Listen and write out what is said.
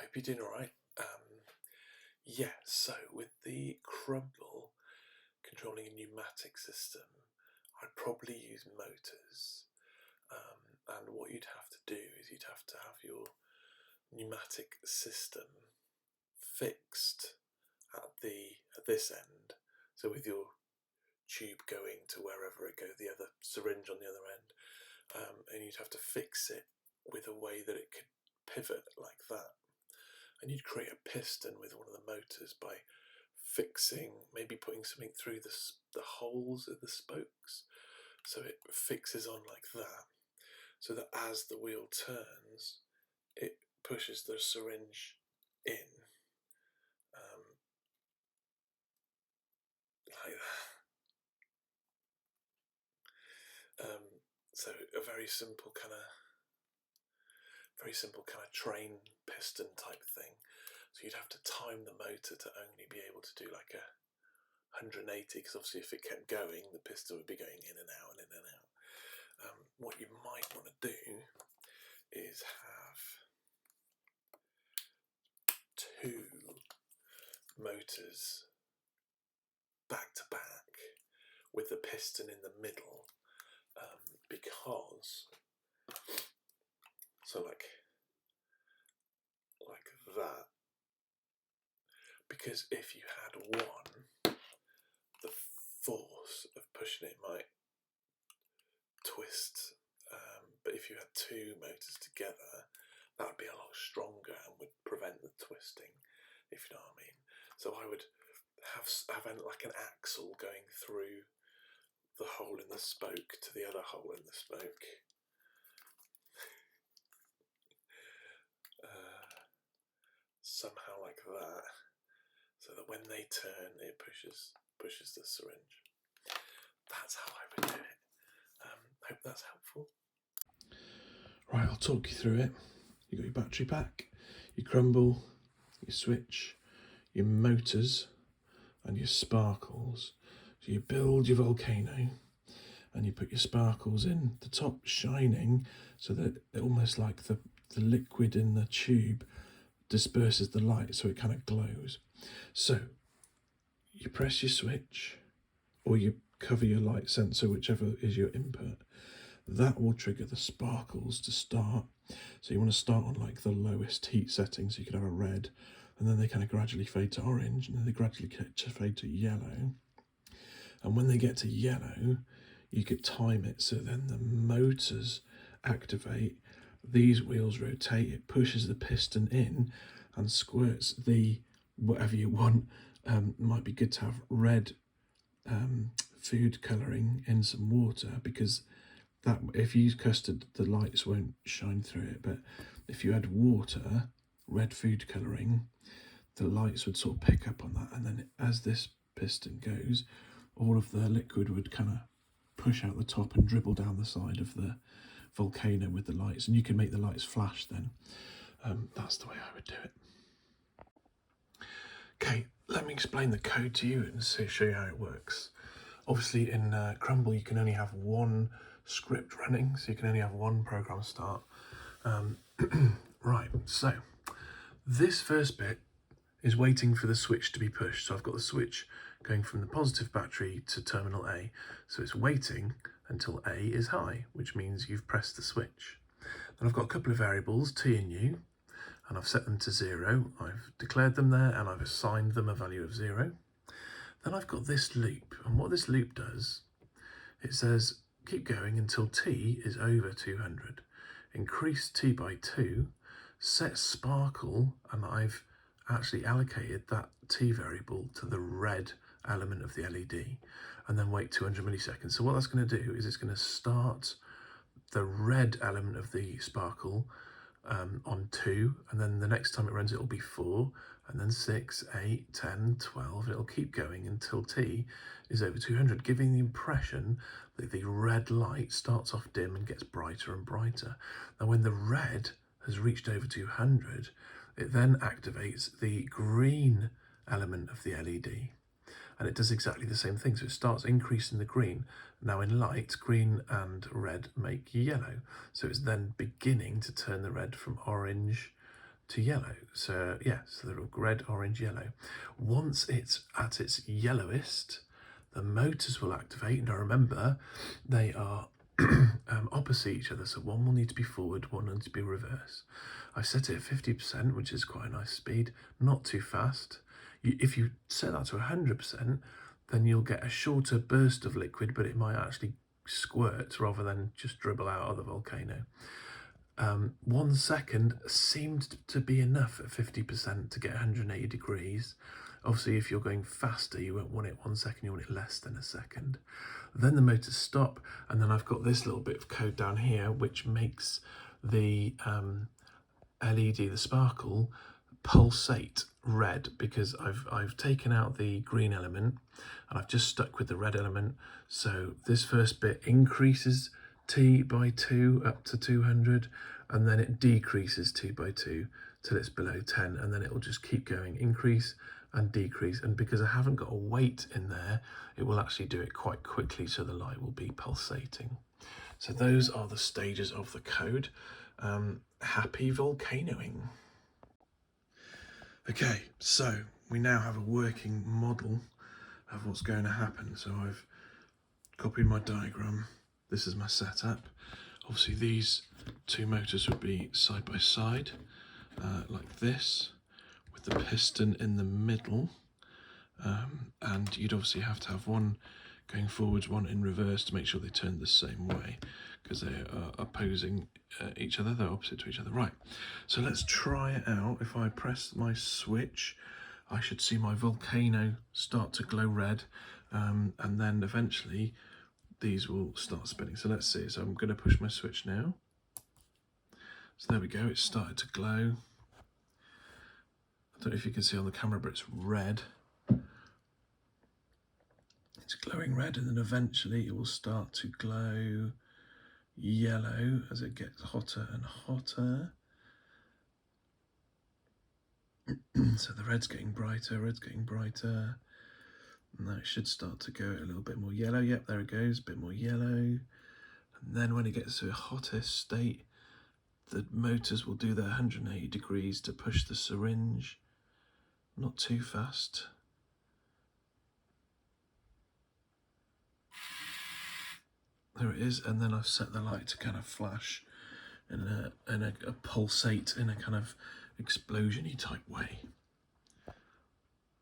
hope you're doing all right. Yeah, so with the Crumble controlling a pneumatic system, I'd probably use motors. And what you'd have to do is you'd have to have your pneumatic system fixed at this end. So with your tube going to wherever it goes, the other syringe on the other end, and you'd have to fix it with a way that it could pivot like that. And you'd create a piston with one of the motors by maybe putting something through the holes of the spokes, so it fixes on like that, so that as the wheel turns, it pushes the syringe in, like that. So a very simple kind of train piston type thing. So you'd have to time the motor to only be able to do like a 180, because obviously if it kept going, the piston would be going in and out and in and out. What you might want to do is have two motors back to back with the piston in the middle, because like that, because if you had one, the force of pushing it might twist, but if you had two motors together, that would be a lot stronger and would prevent the twisting, if you know what I mean. So I would have like an axle going through the hole in the spoke to the other hole in the spoke. Somehow like that, so that when they turn, it pushes the syringe. That's how I would do it. Hope that's helpful. Right, I'll talk you through it. You've got your battery pack, your Crumble, your switch, your motors, and your sparkles. So you build your Volcano, and you put your sparkles in, the top shining, so that almost like the liquid in the tube disperses the light, so it kind of glows. So you press your switch, or you cover your light sensor, whichever is your input. That will trigger the sparkles to start. So you want to start on like the lowest heat setting, so you could have a red, and then they kind of gradually fade to orange, and then they gradually fade to yellow. And when they get to yellow, you could time it, so then the motors activate, these wheels rotate, it pushes the piston in and squirts the whatever you want. Might be good to have red food colouring in some water, because that, if you use custard, the lights won't shine through it, but if you add water, red food colouring, the lights would sort of pick up on that, and then as this piston goes, all of the liquid would kind of push out the top and dribble down the side of the Volcano with the lights, and you can make the lights flash then. That's the way I would do it. Okay, let me explain the code to you and show you how it works. Obviously in Crumble you can only have one script running, so you can only have one program start. Right, so this first bit is waiting for the switch to be pushed. So I've got the switch going from the positive battery to terminal A, so it's waiting until A is high, which means you've pressed the switch. Then I've got a couple of variables, T and U, and I've set them to 0. I've declared them there and I've assigned them a value of 0. Then I've got this loop, and what this loop does, it says keep going until T is over 200. Increase T by 2, set sparkle, and I've actually allocated that T variable to the red element of the LED, and then wait 200 milliseconds. So what that's going to do is it's going to start the red element of the sparkle on 2, and then the next time it runs it will be 4, and then 6, 8, 10, 12, it'll keep going until T is over 200, giving the impression that the red light starts off dim and gets brighter and brighter. Now when the red has reached over 200, it then activates the green element of the LED, and it does exactly the same thing. So it starts increasing the green. Now in light, green and red make yellow, so it's then beginning to turn the red from orange to yellow. So yeah, so they're all red, orange, yellow. Once it's at its yellowest, the motors will activate. Now remember, they are opposite each other, so one will need to be forward, one will need to be reverse. I've set it at 50%, which is quite a nice speed, not too fast. If you set that to 100%, then you'll get a shorter burst of liquid, but it might actually squirt rather than just dribble out of the volcano. 1 second seemed to be enough at 50% to get 180 degrees. Obviously, if you're going faster, you won't want it 1 second, you want it less than a second. Then the motors stop, and then I've got this little bit of code down here which makes the LED, the sparkle, pulsate red, because I've taken out the green element and I've just stuck with the red element. So this first bit increases T by 2 up to 200, and then it decreases T by 2 till it's below 10, and then it will just keep going, increase and decrease. And because I haven't got a weight in there, it will actually do it quite quickly, so the light will be pulsating. So those are the stages of the code. Happy volcanoing. Okay, so we now have a working model of what's going to happen. So I've copied my diagram. This is my setup. Obviously these two motors would be side by side, like this, with the piston in the middle. And you'd obviously have to have one going forwards, one in reverse to make sure they turn the same way, because they are opposing each other, they're opposite to each other. Right, so let's try it out. If I press my switch, I should see my volcano start to glow red, and then eventually these will start spinning. So let's see. So I'm going to push my switch now. So there we go, it started to glow. I don't know if you can see on the camera, but it's red. It's glowing red, and then eventually it will start to glow yellow as it gets hotter and hotter. So the red's getting brighter, red's getting brighter. And now it should start to go a little bit more yellow. Yep, there it goes, a bit more yellow. And then when it gets to a hottest state, the motors will do their 180 degrees to push the syringe. Not too fast. There it is, and then I've set the light to kind of flash and a pulsate in a kind of explosion-y type way.